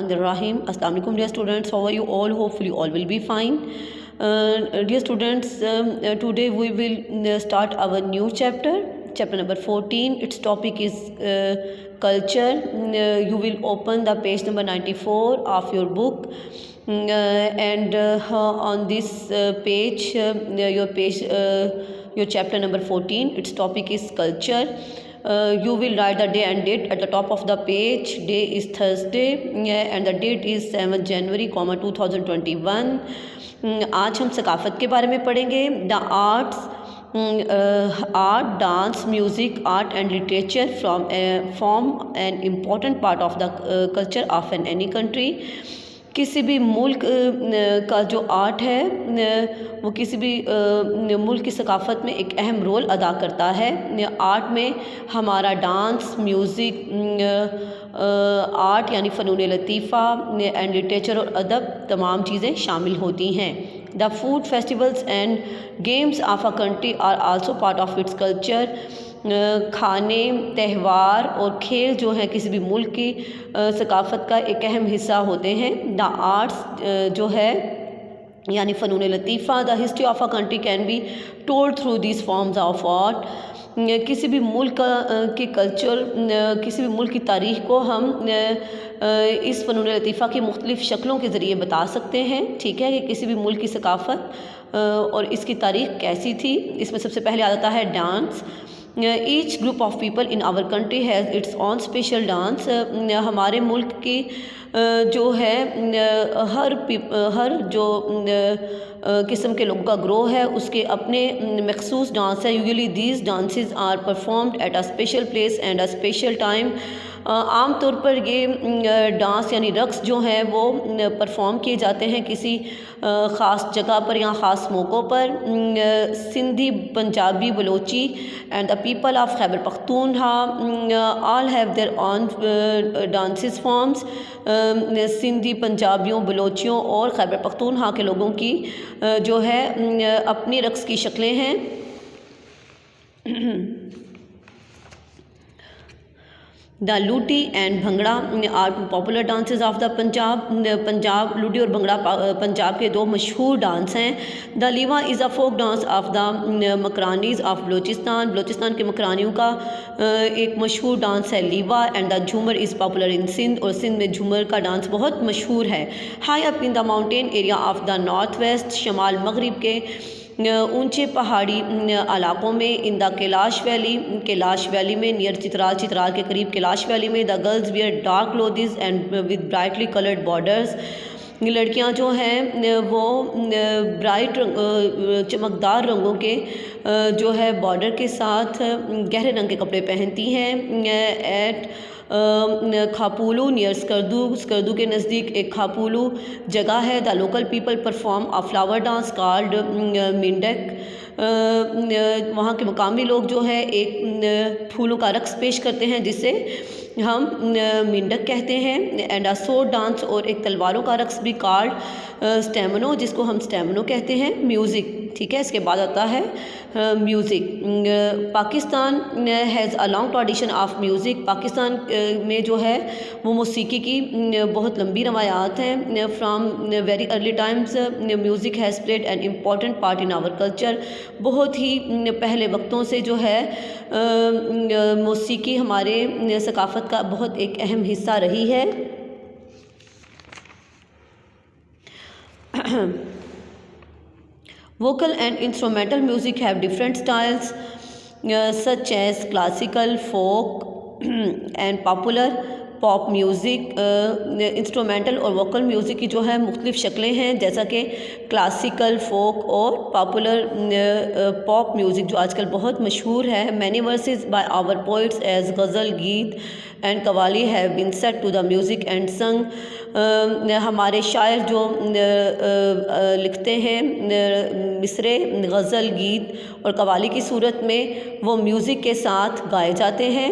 Bismillahirrahmanirrahim. Assalamu alaikum dear students. How are you all? Hopefully all will be fine. Dear students, today we will start our new chapter number 14. Its topic is culture. You will open the page number 94 of your book. And on this page, your chapter number 14, its topic is culture. You will write the day and date at the top of the page. Day is Thursday and the date is 7 January, 2021. آج ہم ثقافت کے بارے میں پڑھیں گے. The art dance music art and literature form an important part of the culture of an any country. کسی بھی ملک کا جو آرٹ ہے وہ کسی بھی ملک کی ثقافت میں ایک اہم رول ادا کرتا ہے. آرٹ میں ہمارا ڈانس، میوزک، آرٹ یعنی فنون لطیفہ اینڈ لٹریچر اور ادب تمام چیزیں شامل ہوتی ہیں. The food festivals and games of a country are also part of its culture. کھانے، تہوار اور کھیل جو ہیں کسی بھی ملک کی ثقافت کا ایک اہم حصہ ہوتے ہیں. دا آرٹس جو ہے یعنی فنون لطیفہ. The history of a country can be told through these forms of art. کسی بھی ملک کے کلچر، کسی بھی ملک کی تاریخ کو ہم اس فنون لطیفہ کی مختلف شکلوں کے ذریعے بتا سکتے ہیں. ٹھیک ہے، کہ کسی بھی ملک کی ثقافت اور اس کی تاریخ کیسی تھی. اس میں سب سے پہلے آتا ہے dance. Each group of people in our country has its own special dance. ہمارے ملک کی جو ہے ہر جو قسم کے لوگوں کا گروہ ہے اس کے اپنے مخصوص ڈانس ہے. Usually these dances are performed at a special place and a special time. عام طور پر یہ ڈانس یعنی رقص جو ہیں وہ پرفارم کیے جاتے ہیں کسی خاص جگہ پر یا خاص موقعوں پر. Sindhi, Punjabi, Balochi and the people of Khyber Pakhtunkhwa all have their own dances forms. Sindhi, پنجابیوں، بلوچیوں اور خیبر پختونخوا کے لوگوں کی جو ہے اپنی رقص کی شکلیں ہیں. The Luddi and Bhangra are two popular dances of the Punjab. Luddi اور بھنگڑا پنجاب کے دو مشہور ڈانس ہیں. The Leva is a folk dance of the Makranis of Balochistan. Balochistan کے مکرانیوں کا ایک مشہور ڈانس ہے Leva. And the Jhumar is popular in Sindh. اور سندھ میں جھومر کا ڈانس بہت مشہور ہے. High up in the mountain area of the north west. شمال مغرب کے اونچے پہاڑی علاقوں میں. ان دا کیلاش ویلی میں نیئر چترال کے قریب کیلاش ویلی میں. The girls where dark clothes and with brightly coloured borders. لڑکیاں جو ہیں وہ برائٹ چمکدار رنگوں کے جو ہے بارڈر کے ساتھ گہرے رنگ کے کپڑے پہنتی ہیں. ایٹ کھاپولو نیئر اسکردو کے نزدیک ایک کھاپولو جگہ ہے. The local people perform a flower dance called Mendak. وہاں کے مقامی لوگ جو ہے ایک پھولوں کا رقص پیش کرتے ہیں جسے ہم مینڈک کہتے ہیں. اینڈ آ سورڈ ڈانس اور ایک تلواروں کا رقص بھی کالڈ اسٹیمنو جس کو ہم اسٹیمنو کہتے ہیں. میوزک. ٹھیک ہے، اس کے بعد آتا ہے music. Pakistan has a long tradition of music. Pakistan میں جو ہے وہ موسیقی کی بہت لمبی روایات ہیں. From very early times music has played an important part in our culture. بہت ہی پہلے وقتوں سے جو ہے موسیقی ہمارے ثقافت کا بہت ایک اہم حصہ رہی ہے. Vocal and instrumental music have different styles such as classical, folk and popular pop music. Instrumental اور ووکل میوزک کی جو ہے مختلف شکلیں ہیں جیسا کہ کلاسیکل، فوک اور پاپولر پاپ میوزک جو آج کل بہت مشہور ہے. Many verses by our poets as ghazal, geet and qawwali have been set to the music and sung. ہمارے شاعر جو لکھتے ہیں مصرے، غزل، گیت اور قوالی کی صورت میں وہ میوزک کے ساتھ گائے جاتے ہیں.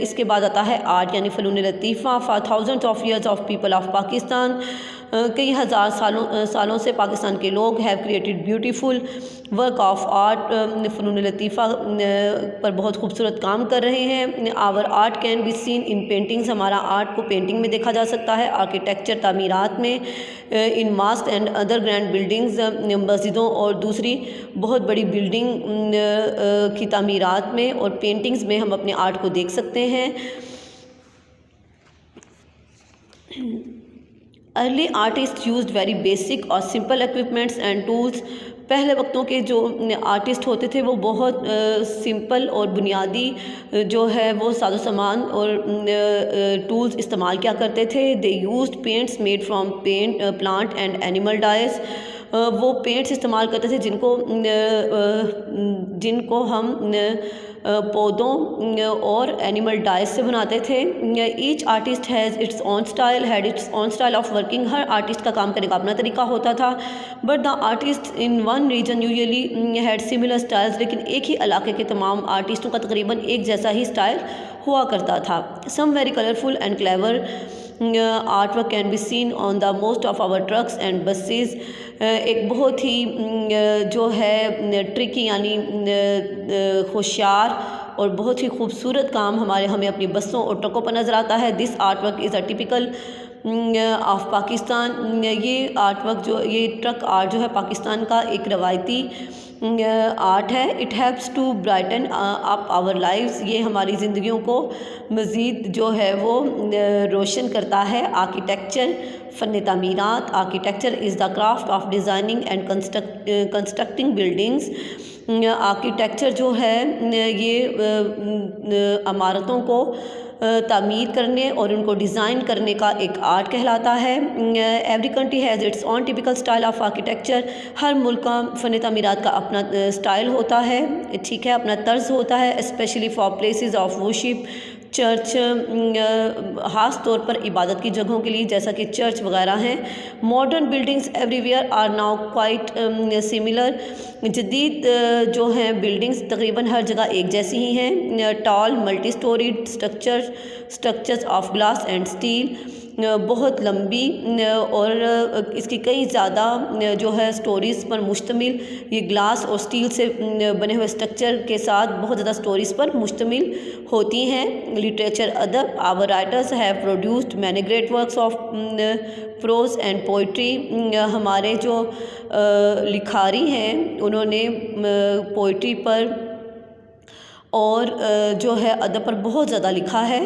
اس کے بعد آتا ہے آرٹ یعنی فنون لطیفہ. For thousands of years of people of Pakistan کئی ہزار سالوں سے پاکستان کے لوگ have created beautiful work of art, فنون لطیفہ پر بہت خوبصورت کام کر رہے ہیں۔ Our art can be seen in paintings, ہمارا آرٹ کو پینٹنگ میں دیکھا جا سکتا ہے، آرکیٹیکچر تعمیرات میں، in mosque and other grand buildings, مسجدوں اور دوسری بہت بڑی بلڈنگ کی تعمیرات میں اور پینٹنگز میں ہم اپنے آرٹ کو دیکھ سکتے ہیں۔ Early artist used very basic اور سمپل اکوپمنٹس اینڈ ٹولس، پہلے وقتوں کے جو آرٹسٹ ہوتے تھے وہ بہت سمپل اور بنیادی جو ہے وہ ساز و سامان اور ٹولز استعمال کیا کرتے تھے۔ They used paints made from plant and animal dyes, وہ پینٹس استعمال کرتے تھے جن کو ہم پودوں اور اینیمل ڈائز سے بناتے تھے۔ Each artist has its own style of working, ہر آرٹسٹ کا کام کرنے کا اپنا طریقہ ہوتا تھا۔ But the artist in one region usually had similar styles, لیکن ایک ہی علاقے کے تمام آرٹسٹوں کا تقریباً ایک جیسا ہی اسٹائل ہوا کرتا تھا۔ Some very colourful and clever art work can be seen on the most of our trucks and buses, ایک بہت ہی جو ہے ٹرکی یعنی ہوشیار اور بہت ہی خوبصورت کام ہمیں اپنی بسوں اور ٹرکوں پر نظر آتا ہے۔ This art work is a typical of Pakistan, یہ آرٹ ورک یہ ٹرک آرٹ جو ہے پاکستان کا ایک روایتی آرٹ ہے۔ It helps to brighten up our lives, یہ ہماری زندگیوں کو مزید جو ہے وہ روشن کرتا ہے۔ آرکیٹیکچر، فن تعمیرات، architecture is the craft of designing and constructing buildings, architecture جو ہے یہ عمارتوں کو تعمیر کرنے اور ان کو ڈیزائن کرنے کا ایک آرٹ کہلاتا ہے۔ Every country has its own typical style of architecture, ہر ملک کا فن تعمیرات کا اپنا اسٹائل ہوتا ہے، ٹھیک ہے، اپنا طرز ہوتا ہے۔ Specially for places of worship, church, خاص طور پر عبادت کی جگہوں کے لیے جیسا کہ چرچ وغیرہ ہیں۔ Modern buildings everywhere are now quite similar, جدید جو ہیں بلڈنگز تقریباً ہر جگہ ایک جیسی ہی ہیں۔ Tall multi storeyed structures of glass and steel, بہت لمبی اور اس کی کئی زیادہ جو ہے سٹوریز پر مشتمل، یہ گلاس اور اسٹیل سے بنے ہوئے اسٹرکچر کے ساتھ بہت زیادہ سٹوریز پر مشتمل ہوتی ہیں۔ لٹریچر، ادب، our writers have produced many great works of prose and poetry, ہمارے جو لکھاری ہیں انہوں نے پوئٹری پر اور جو ہے ادب پر بہت زیادہ لکھا ہے۔